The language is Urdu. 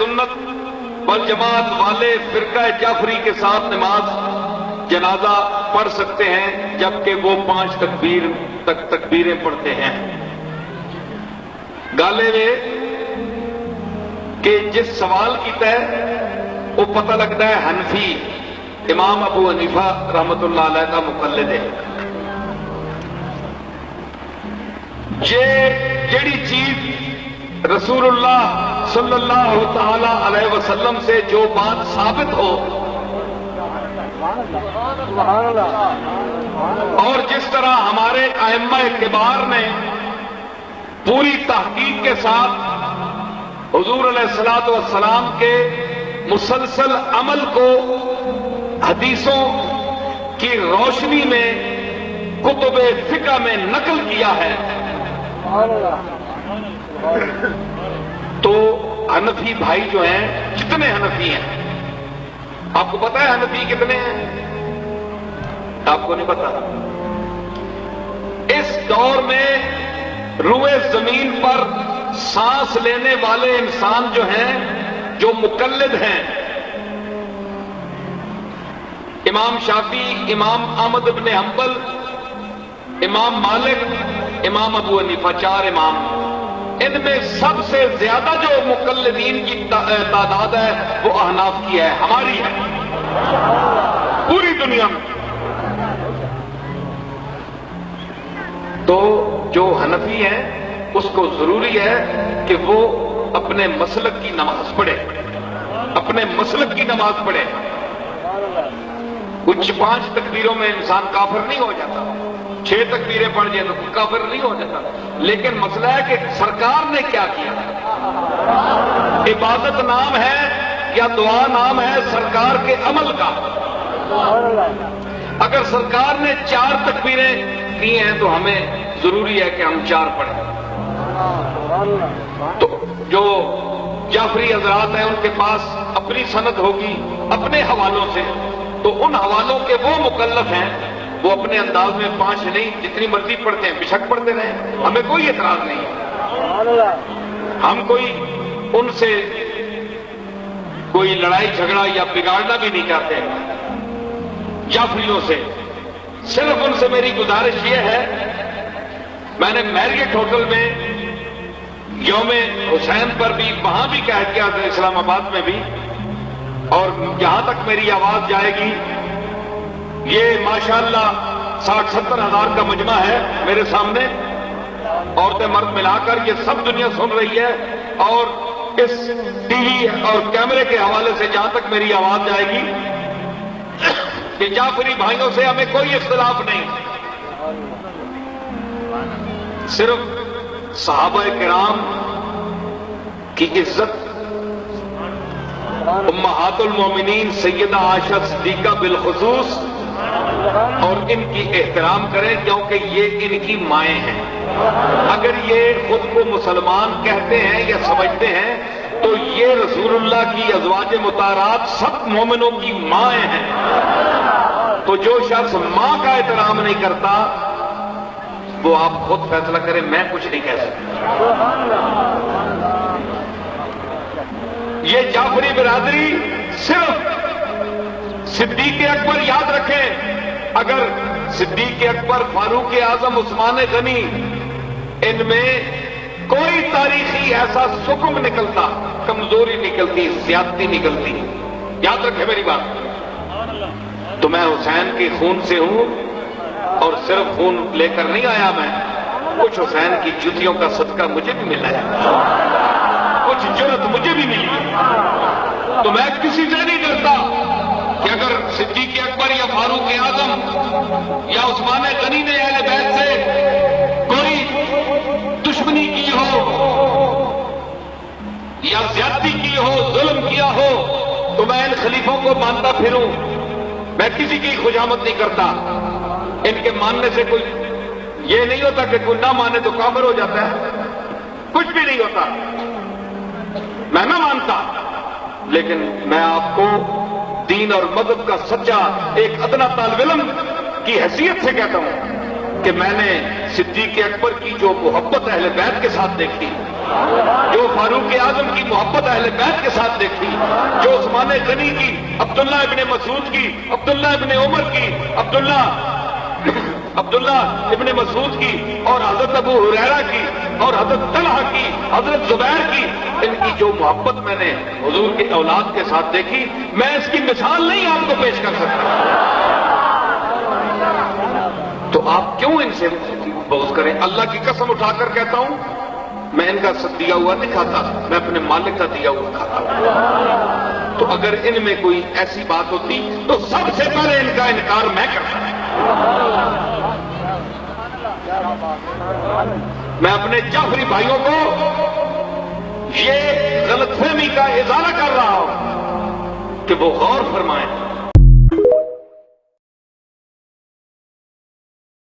سنت والجماعت والے فرقہ جعفری کے ساتھ نماز جنازہ پڑھ سکتے ہیں جبکہ وہ 5 تکبیریں پڑھتے ہیں. گالے میں کہ جس سوال کی تے وہ پتہ لگتا ہے حنفی امام ابو حنیفہ رحمت اللہ علیہ کا مقلد ہے. جیڑی چیز رسول اللہ صلی اللہ تعالی علیہ وسلم سے جو بات ثابت ہو اور جس طرح ہمارے ائمہ کبار نے پوری تحقیق کے ساتھ حضور علیہ الصلوۃ والسلام کے مسلسل عمل کو حدیثوں کی روشنی میں کتب فقہ میں نقل کیا ہے تو حنفی بھائی جو ہیں کتنے حنفی ہیں آپ کو پتا ہے حنفی کتنے ہیں؟ آپ کو نہیں پتا. اس دور میں روئے زمین پر سانس لینے والے انسان جو ہیں جو مقلد ہیں امام شافعی، امام احمد بن حنبل، امام مالک، امام ابو حنیفہ، 4 امام. ان میں سب سے زیادہ جو مقلدین کی تعداد ہے وہ احناف کی ہے، ہماری ہے پوری دنیا میں. تو جو حنفی ہیں اس کو ضروری ہے کہ وہ اپنے مسلک کی نماز پڑھے، اپنے مسلک کی نماز پڑھے. کچھ 5 تکبیروں میں انسان کافر نہیں ہو جاتا، 6 تکبیریں پڑھ جائے تو کافر نہیں ہو جاتا. لیکن مسئلہ ہے کہ سرکار نے کیا کیا. عبادت نام ہے یا دعا نام ہے سرکار کے عمل کا. اگر سرکار نے 4 تکبیریں کی ہیں تو ہمیں ضروری ہے کہ ہم 4 پڑھیں. تو جو جعفری حضرات ہیں ان کے پاس اپنی سند ہوگی اپنے حوالوں سے، تو ان حوالوں کے وہ مکلف ہیں وہ اپنے انداز میں 5 نہیں جتنی مرضی پڑھتے ہیں، بشک پڑھتے رہیں، ہمیں کوئی اعتراض نہیں ہے. ہم کوئی ان سے کوئی لڑائی جھگڑا یا بگاڑنا بھی نہیں چاہتے جعفریوں سے. صرف ان سے میری گزارش یہ ہے، میں نے میریٹ ہوٹل میں یوم حسین پر بھی وہاں بھی کہہ کیا تھا، اسلام آباد میں بھی، اور جہاں تک میری آواز جائے گی یہ ماشاءاللہ 60-70 ہزار کا مجمع ہے میرے سامنے، عورتیں مرد ملا کر، یہ سب دنیا سن رہی ہے. اور اس ٹی وی اور کیمرے کے حوالے سے جہاں تک میری آواز جائے گی کہ جعفری بھائیوں سے ہمیں کوئی اختلاف نہیں، صرف صحابہ کرام کی عزت، امہات المومنین سیدہ عائشہ صدیقہ بالخصوص، اور ان کی احترام کریں کیونکہ یہ ان کی مائیں ہیں. اگر یہ خود کو مسلمان کہتے ہیں یا سمجھتے ہیں تو یہ رسول اللہ کی ازواج مطہرات سب مومنوں کی مائیں ہیں. تو جو شخص ماں کا احترام نہیں کرتا وہ آپ خود فیصلہ کریں، میں کچھ نہیں کہہ سکتا. یہ جعفری برادری صرف صدیق اکبر یاد رکھیں، اگر صدیق اکبر، فاروق اعظم، عثمان غنی، ان میں کوئی تاریخی ایسا سکم نکلتا، کمزوری نکلتی، زیادتی نکلتی، یاد رکھیں میری بات، تو میں حسین کے خون سے ہوں، اور صرف خون لے کر نہیں آیا میں، کچھ حسین کی جوتیوں کا صدقہ مجھے بھی ملا ہے، کچھ جرت مجھے بھی ملی ہے. تو میں کسی سے نہیں ڈرتا کہ اگر صدیق اکبر یا فاروق اعظم یا عثمان غنی نے اہل بیت سے کوئی دشمنی کی ہو یا زیادتی کی ہو، ظلم کیا ہو، تو میں ان خلیفوں کو مانتا پھروں، میں کسی کی خوشامد نہیں کرتا. ان کے ماننے سے کوئی یہ نہیں ہوتا کہ کوئی نہ مانے تو کافر ہو جاتا ہے، کچھ بھی نہیں ہوتا. میں نہ مانتا، لیکن میں آپ کو دین اور مذہب کا سچا ایک ادنا طالب علم کی حیثیت سے کہتا ہوں کہ میں نے صدیق اکبر کی جو محبت اہل بیت کے ساتھ دیکھی جو فاروق اعظم کی محبت اہل بیت کے ساتھ دیکھی، جو عثمان غنی کی، عبداللہ ابن مسعود کی، عبداللہ ابن عمر کی، عبداللہ ابن مسعود کی، اور حضرت ابو ہریرہ کی، اور حضرت طلحہ کی، حضرت زبیر کی، ان کی جو محبت میں نے حضور کی اولاد کے ساتھ دیکھی، میں اس کی مثال نہیں آپ کو پیش کر سکتا۔ تو آپ کیوں ان سے بغض کریں؟ اللہ کی قسم اٹھا کر کہتا ہوں، میں ان کا دیا ہوا نہیں کھاتا، میں اپنے مالک کا دیا ہوا کھاتا ہوں۔ تو اگر ان میں کوئی ایسی بات ہوتی تو سب سے پہلے ان کا انکار میں کرتا۔ میں اپنے جعفری بھائیوں کو یہ غلط فہمی کا ازالہ کر رہا ہوں کہ وہ غور فرمائیں